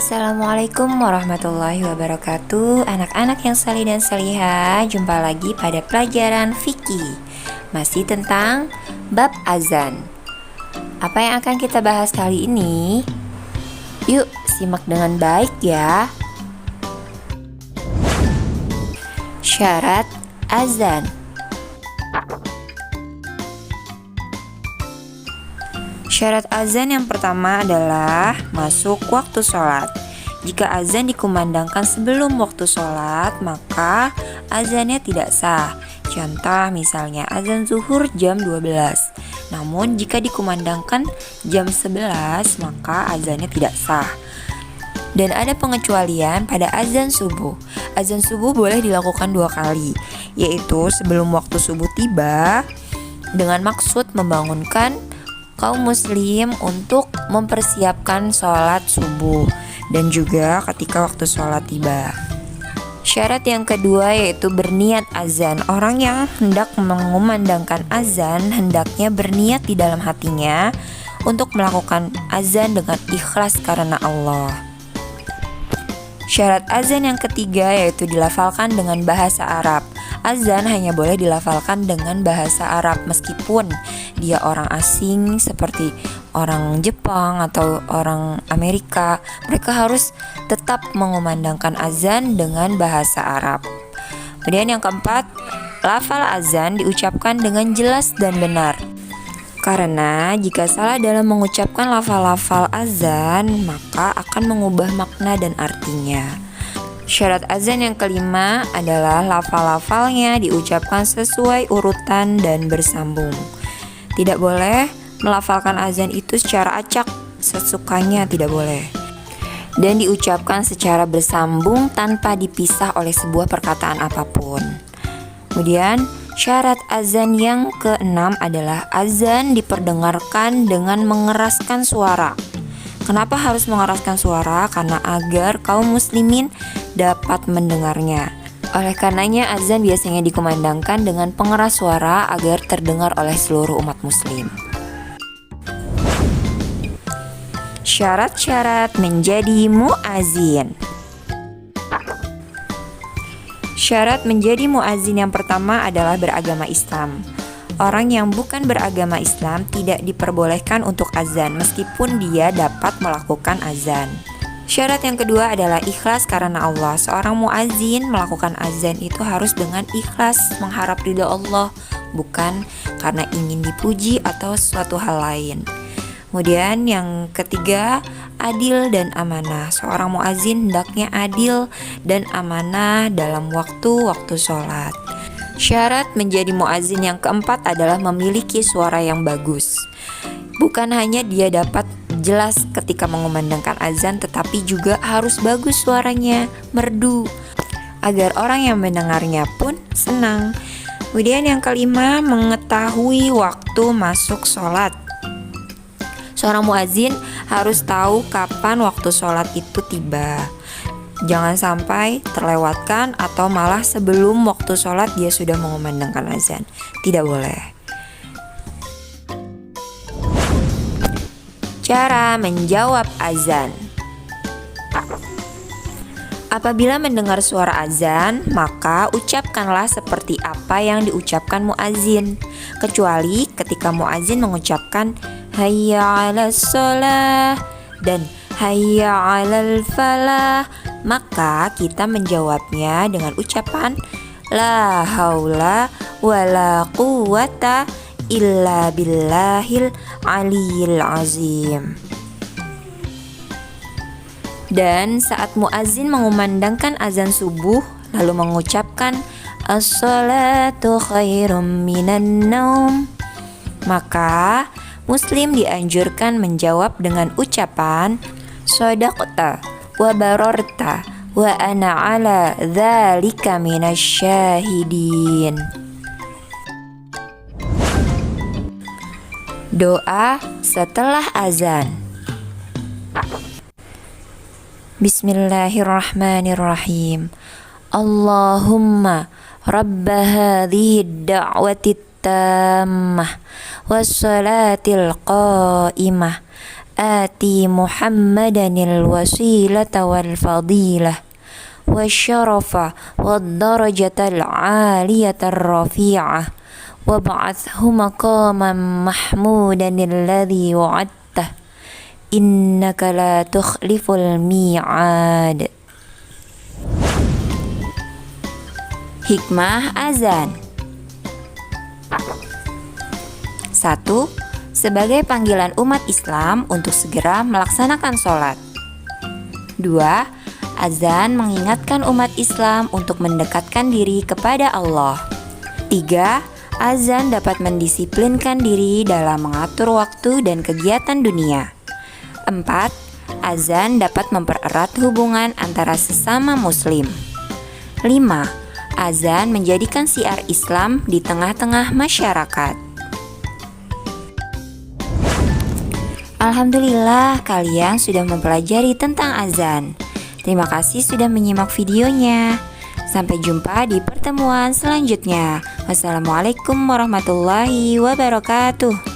Assalamualaikum warahmatullahi wabarakatuh. Anak-anak yang salih dan salihah, jumpa lagi pada pelajaran fikih. Masih tentang bab azan. Apa yang akan kita bahas kali ini? Yuk, simak dengan baik ya. Syarat azan. Syarat azan yang pertama adalah masuk waktu sholat. Jika azan dikumandangkan sebelum waktu sholat, maka azannya tidak sah. Contoh misalnya azan zuhur jam 12. Namun jika dikumandangkan jam 11, maka azannya tidak sah. Dan ada pengecualian pada azan subuh. Azan subuh boleh dilakukan 2 kali, yaitu sebelum waktu subuh tiba dengan maksud membangunkan kaum muslim untuk mempersiapkan sholat subuh, dan juga ketika waktu sholat tiba. Syarat yang kedua yaitu berniat azan. Orang yang hendak mengumandangkan azan hendaknya berniat di dalam hatinya untuk melakukan azan dengan ikhlas karena Allah. Syarat azan yang ketiga yaitu dilafalkan dengan bahasa Arab. Azan hanya boleh dilafalkan dengan bahasa Arab meskipun dia orang asing seperti orang Jepang atau orang Amerika. Mereka harus tetap mengumandangkan azan dengan bahasa Arab. Kemudian yang keempat, lafal azan diucapkan dengan jelas dan benar. Karena jika salah dalam mengucapkan lafal-lafal azan, maka akan mengubah makna dan artinya. Syarat azan yang kelima adalah lafal-lafalnya diucapkan sesuai urutan dan bersambung. Tidak boleh melafalkan azan itu secara acak, sesukanya tidak boleh. Dan diucapkan secara bersambung tanpa dipisah oleh sebuah perkataan apapun. Kemudian syarat azan yang keenam adalah azan diperdengarkan dengan mengeraskan suara. Kenapa harus mengeraskan suara? Karena agar kaum muslimin dapat mendengarnya. Oleh karenanya azan biasanya dikumandangkan dengan pengeras suara agar terdengar oleh seluruh umat muslim. Syarat-syarat menjadi muazin. Syarat menjadi muazin yang pertama adalah beragama Islam. Orang yang bukan beragama Islam tidak diperbolehkan untuk azan meskipun dia dapat melakukan azan. Syarat yang kedua adalah ikhlas karena Allah. Seorang muazin melakukan azan itu harus dengan ikhlas mengharap ridha Allah, bukan karena ingin dipuji atau suatu hal lain. Kemudian yang ketiga, adil dan amanah. Seorang muazin hendaknya adil dan amanah dalam waktu-waktu sholat. Syarat menjadi muazin yang keempat adalah memiliki suara yang bagus. Bukan hanya dia dapat jelas ketika mengumandangkan azan, tetapi juga harus bagus suaranya, merdu, agar orang yang mendengarnya pun senang. Kemudian yang kelima, mengetahui waktu masuk sholat. Seorang muazin harus tahu kapan waktu sholat itu tiba. Jangan sampai terlewatkan atau malah sebelum waktu sholat dia sudah mengumandangkan azan. Tidak boleh. Cara menjawab azan. Apabila mendengar suara azan, maka ucapkanlah seperti apa yang diucapkan muazin, kecuali ketika muazin mengucapkan hayya 'alas shalah dan hayya 'alal falah, maka kita menjawabnya dengan ucapan la haula wala quwata illa billahil aliyil azim. Dan saat muazin mengumandangkan azan subuh lalu mengucapkan as-salatu khairum minan naum, maka muslim dianjurkan menjawab dengan ucapan shadaqta wa bararta wa ana ala dzalika minasyahidin. Doa setelah azan. Bismillahirrahmanirrahim. Allahumma rabba hadhihi da'wati tammah wassalatil qa'imah آتي محمدا الوسيلة والفضيلة والشرف والدرجة العالية الرفيعة وابعثه مقاما محمودا الذي وعدته إنك لا تخلف الميعاد. Hikmah azan. 1. Sebagai panggilan umat Islam untuk segera melaksanakan sholat. 2. Azan mengingatkan umat Islam untuk mendekatkan diri kepada Allah. 3. Azan dapat mendisiplinkan diri dalam mengatur waktu dan kegiatan dunia. 4. Azan dapat mempererat hubungan antara sesama muslim. 5. Azan menjadikan syiar Islam di tengah-tengah masyarakat. Alhamdulillah kalian sudah mempelajari tentang azan. Terima kasih sudah menyimak videonya. Sampai jumpa di pertemuan selanjutnya. Wassalamualaikum warahmatullahi wabarakatuh.